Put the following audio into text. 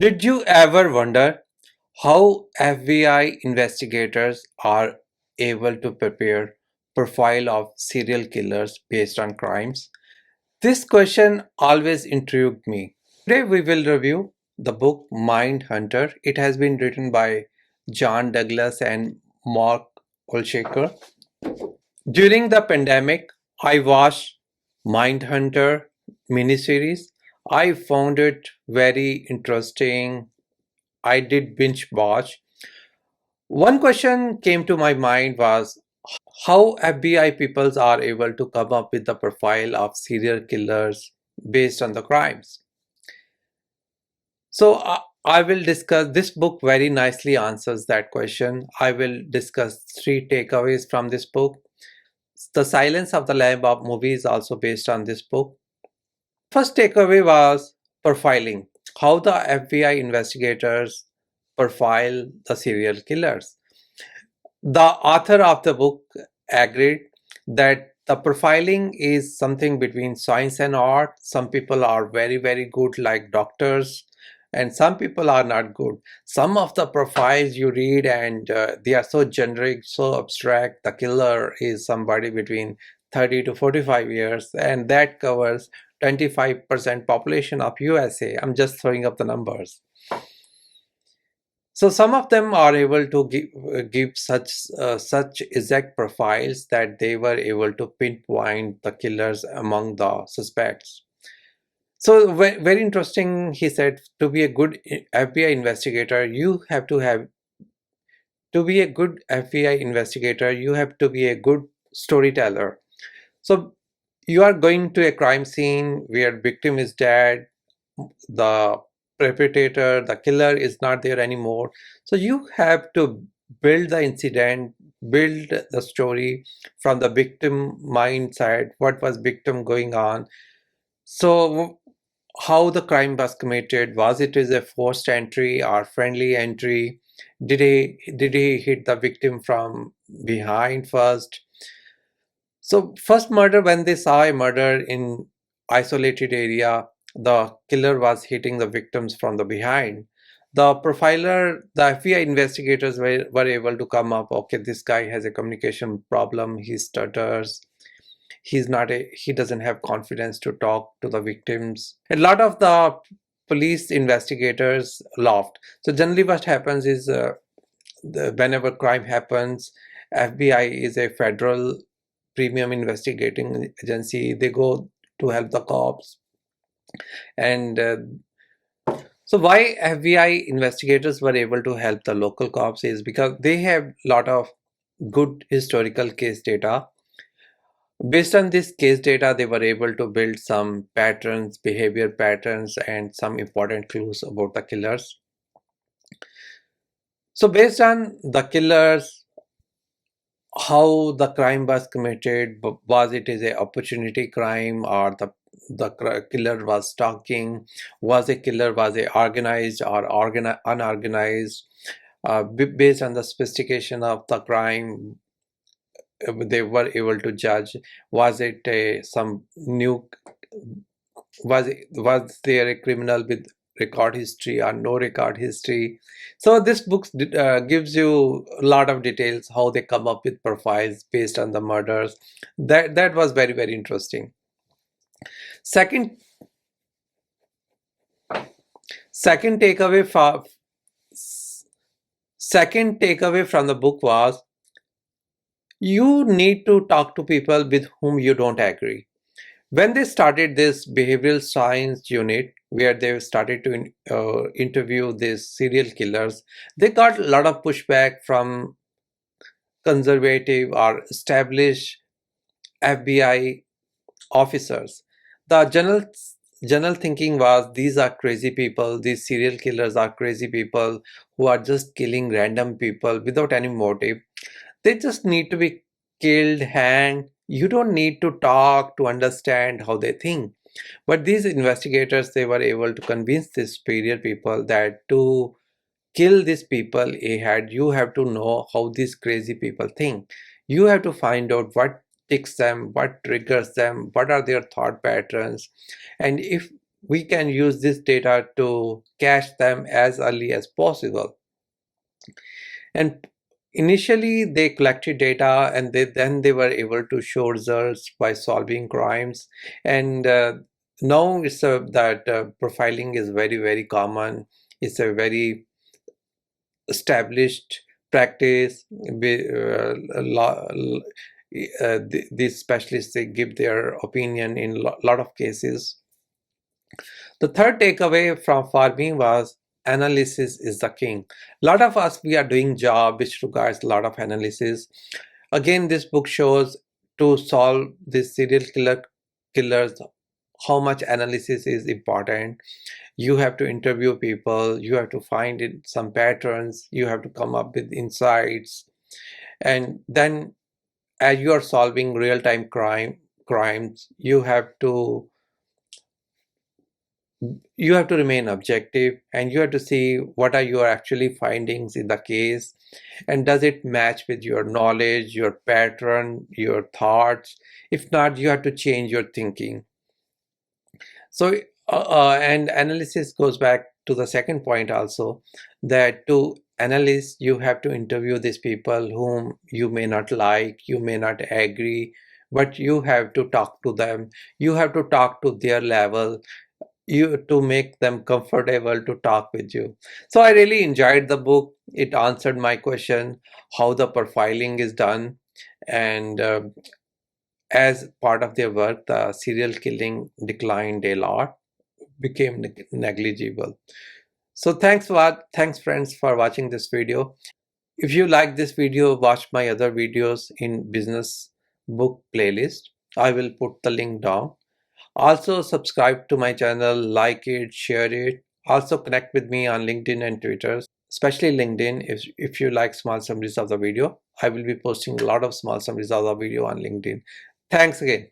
Did you ever wonder how FBI investigators are able to prepare profile of serial killers based on crimes? This question always intrigued me. Today we will review the book Mindhunter. It has been written by John Douglas and Mark Olshaker. During the pandemic, I watched Mindhunter miniseries. I found it very interesting. I did binge watch. One question came to my mind was how FBI peoples are able to come up with the profile of serial killers based on the crimes. So I will discuss this book very nicely answers that question. I will discuss three takeaways from this book. The Silence of the Lamb movie is also based on this book. First takeaway was profiling, how the FBI investigators profile the serial killers. The author of the book agreed that the profiling is something between science and art. Some people are very, very good, like doctors, and some people are not good. Some of the profiles you read, and they are so generic, so abstract. The killer is somebody between 30 to 45 years, and that covers 25% population of USA. I'm just throwing up the numbers. So some of them are able to give such exact profiles that they were able to pinpoint the killers among the suspects. So very interesting. He said to be a good FBI investigator, you have to have to be a good FBI investigator. You have to be a good storyteller. So you are going to a crime scene where victim is dead, the perpetrator, the killer is not there anymore. So you have to build the incident, build the story from the victim mindset, what was victim going on. So how the crime was committed, was it is a forced entry or friendly entry? Did he hit the victim from behind first? So first murder, when they saw a murder in isolated area, the killer was hitting the victims from the behind. The profiler, the FBI investigators were able to come up, okay, this guy has a communication problem, he stutters, he doesn't have confidence to talk to the victims. A lot of the police investigators laughed. So generally what happens is whenever crime happens, FBI is a federal premium investigating agency. They go to help the cops. And so why FBI investigators were able to help the local cops is because they have a lot of good historical case data. Based on this case data, they were able to build some patterns, behavior patterns, and some important clues about the killers. So based on the killers, how the crime was committed, was it is a opportunity crime, or the killer was stalking, was a killer was a organized or unorganized, based on the sophistication of the crime, they were able to judge, was it some new, was there a criminal with record history or no record history. So this book gives you a lot of details how they come up with profiles based on the murders. That was very, very interesting. Second second takeaway for second takeaway from the book was you need to talk to people with whom you don't agree. When they started this behavioral science unit, where they started to interview these serial killers, they got a lot of pushback from conservative or established FBI officers. The general thinking was these are crazy people, these serial killers are crazy people who are just killing random people without any motive. They just need to be killed, hanged. You don't need to talk to understand how they think. But these investigators, they were able to convince these superior people that to kill these people ahead, you have to know how these crazy people think. You have to find out what ticks them, what triggers them, what are their thought patterns. And if we can use this data to catch them as early as possible. And initially they collected data, and then they were able to show results by solving crimes. And now it's that profiling is very, very common. It's a very established practice. These specialists, they give their opinion in a lot of cases. The third takeaway from for me was analysis is the king. A lot of us, we are doing job which requires a lot of analysis. Again, this book shows to solve these killers how much analysis is important. You have to interview people, you have to find some patterns, you have to come up with insights, and then as you are solving real-time crimes, you have to remain objective, and you have to see what are your actually findings in the case, and does it match with your knowledge, your pattern, your thoughts. If not, you have to change your thinking. So and analysis goes back to the second point also, that to analyze you have to interview these people whom you may not like, you may not agree, but you have to talk to them, you have to talk to their level, you to make them comfortable to talk with you. So I really enjoyed the book. It answered my question how the profiling is done, and as part of their work the serial killing declined a lot, became negligible. So thanks friends for watching this video. If you like this video, watch my other videos in business book playlist. I will put the link down. Also subscribe to my channel, like it, share it. Also connect with me on LinkedIn and Twitter, especially LinkedIn. If you like small summaries of the video, I will be posting a lot of small summaries of the video on LinkedIn. Thanks again.